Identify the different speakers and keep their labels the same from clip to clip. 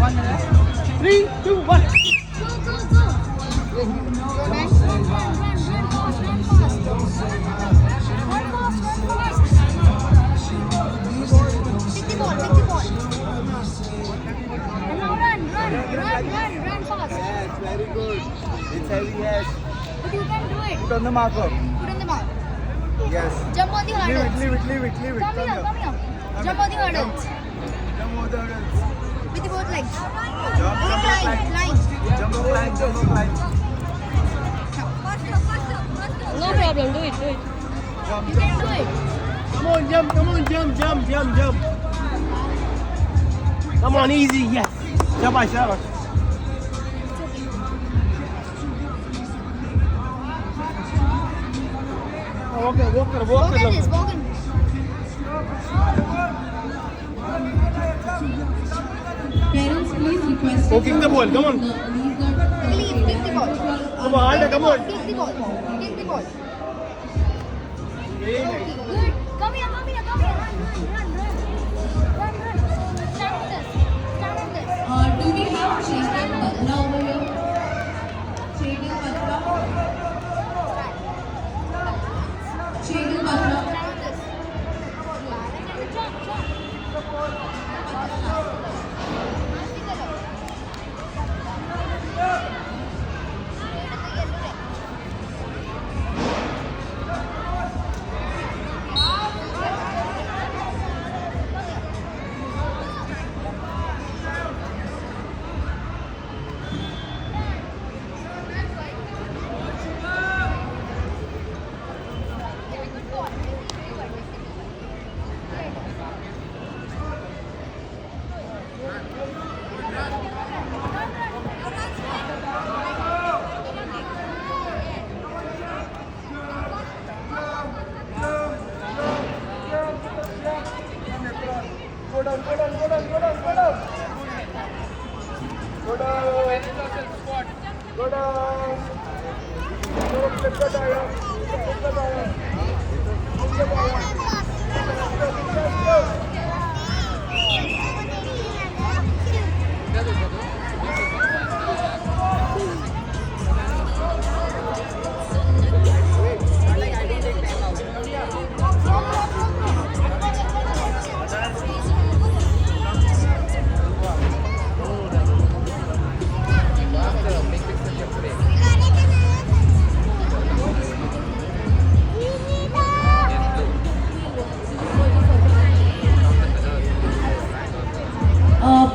Speaker 1: 3, 2, 1.
Speaker 2: Go, go, go. Run, run, run, run, run fast, run fast. Run fast, run fast. Pick the ball, pick the ball. And now run, run, run, run, run fast.
Speaker 1: Yes, very good. It's heavy, yes.
Speaker 2: But you can do it.
Speaker 1: Put on the marker.
Speaker 2: Put on the mark.
Speaker 1: Yes.
Speaker 2: Jump on the
Speaker 1: Leave
Speaker 2: hurdles.
Speaker 1: it, leave it, leave it, leave it.
Speaker 2: Come here, come here. Jump on the hurdles.
Speaker 1: Jump over the hurdles.
Speaker 2: With the both legs.
Speaker 1: Jump,
Speaker 2: Climb, climb.
Speaker 1: Jump up line, jump up line.
Speaker 3: No problem, do it, do it.
Speaker 1: Jump,
Speaker 2: You can do it.
Speaker 1: Come on, jump, come on, jump, jump, jump, jump. Come on, easy, yes. Shabash, shabash. Okay, walk it, walk
Speaker 2: Walk
Speaker 1: it.
Speaker 2: in this, walk in.
Speaker 4: Parents, please request.
Speaker 1: Oh, kick the ball, come on.
Speaker 2: Please, kick the ball.
Speaker 1: Come on, Alda, come on.
Speaker 2: Kick the ball. Kick the ball.
Speaker 1: Very nice.
Speaker 2: Good. Come here, come here, come here. Run, run, run, run. Run, run. Stand on this. Stand on this.
Speaker 4: Do we have Chetan Batra over here? Chetan Batra. Chetan Batra.
Speaker 2: Stand on this. Jump, jump.
Speaker 1: Go down, go down, go down, go down, go down. Go down. Go down. Flip the tire. Flip the tire. Flip the tire. Let's go.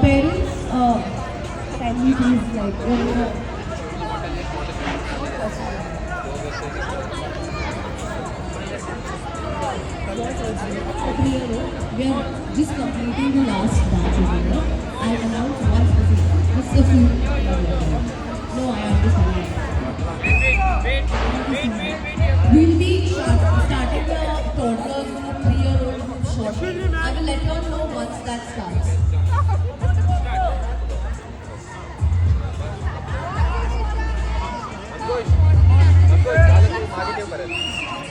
Speaker 4: Parents, can you please like we are just completing the last batch over here. I announce one specific. Just a few. No, I understand. We'll be starting the toddlers and 3-year-olds shortly. I will let you all know once that starts.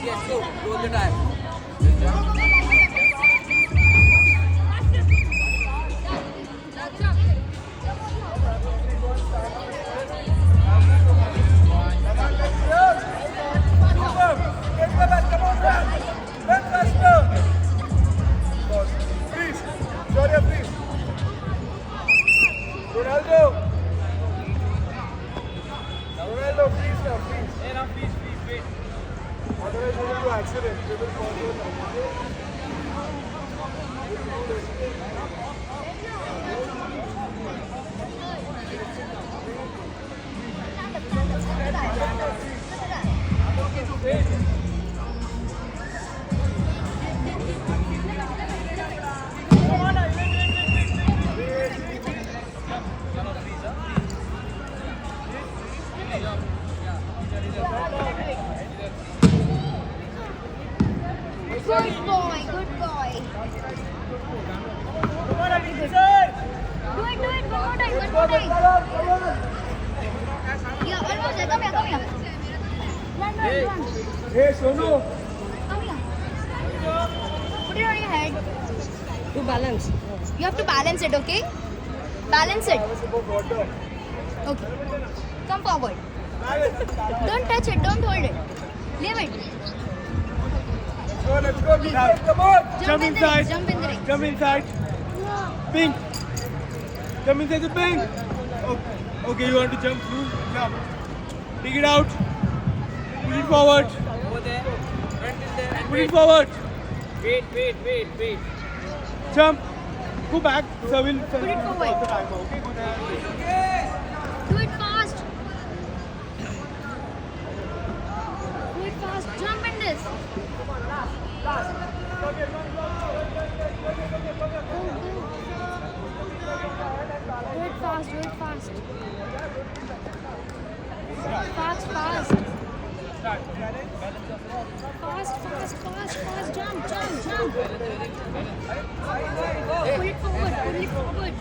Speaker 1: Yes, go. Roll the tire. Ronaldo, please now, please. Hey, now, please, wait. Otherwise, you will do accident. You will fall
Speaker 2: Good boy, good boy. Do it, one more time, one more time. Yeah, almost there. Come here, come here. Run, run, run.
Speaker 1: Hey, Sonu.
Speaker 2: Come here. Put it on your head.
Speaker 3: To balance.
Speaker 2: You have to balance it, okay? Balance it.
Speaker 1: Have a sip of water.
Speaker 2: Okay. Come forward. Don't touch it. Don't hold it. Leave it.
Speaker 1: Let's go, Peter. Come on.
Speaker 2: Jump in the
Speaker 1: inside.
Speaker 2: ring. Jump in the ring.
Speaker 1: Jump inside. Pink. Jump inside the pink. Okay. Okay, you want to jump through? Jump. Take it out. Put it forward.
Speaker 5: Go there. Front is there. And
Speaker 1: Put it forward.
Speaker 5: wait.
Speaker 1: Jump. Go back. So we'll
Speaker 2: Put it forward.
Speaker 1: the timer. Okay, go there.
Speaker 2: Do it fast. Do it fast. Jump in this. Go, go. Do it fast. Do it fast. Fast. Fast. Jump. Pull it forward.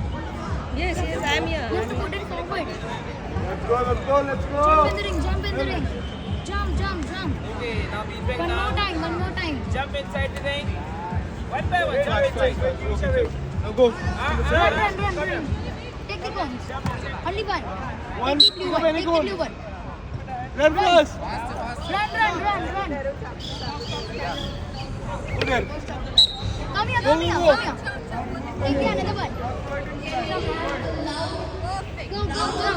Speaker 3: Yes, I'm here.
Speaker 2: You have to put it forward.
Speaker 1: Let's go.
Speaker 2: Jump in the ring. Jump.
Speaker 5: Okay, now be back
Speaker 2: One
Speaker 5: now.
Speaker 2: more time.
Speaker 5: Jump inside the ring. One by one. Jump
Speaker 1: Wait.
Speaker 5: inside.
Speaker 1: Now go.
Speaker 2: Run. Take the cones. Only one.
Speaker 1: One.
Speaker 2: Take the blue one.
Speaker 1: Take the
Speaker 2: Take the blue one.
Speaker 1: Run first.
Speaker 2: Run.
Speaker 1: Go there.
Speaker 2: Come here.
Speaker 1: Go.
Speaker 2: Take the another one. Go.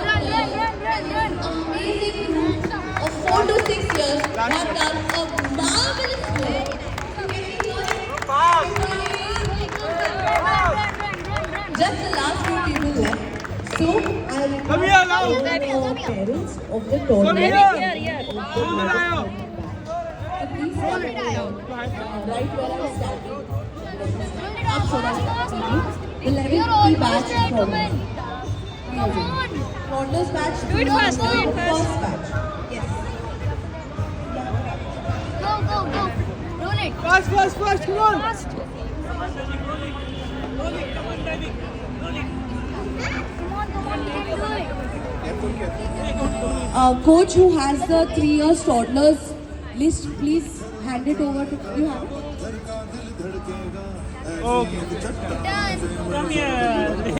Speaker 2: Run.
Speaker 4: Amazing group of 4 to 6 years have done a marvelous work.
Speaker 2: Run.
Speaker 4: Just the last few people left. So I will
Speaker 1: Come here now.
Speaker 4: all parents of the
Speaker 1: Come
Speaker 4: tournament.
Speaker 1: here. Hold the tire.
Speaker 4: So please stand right where I'm standing. Up so that the 11th batch tournament.
Speaker 2: Come on.
Speaker 4: Toddlers batch.
Speaker 3: Do it fast, do it fast.
Speaker 4: First batch. Yes.
Speaker 2: Go. Roll it.
Speaker 1: Fast. Come on.
Speaker 2: Fast. Come on. You can do it.
Speaker 4: Coach who has the 3 years toddlers list, please hand it over to you. Have it?
Speaker 1: Okay.
Speaker 2: Done.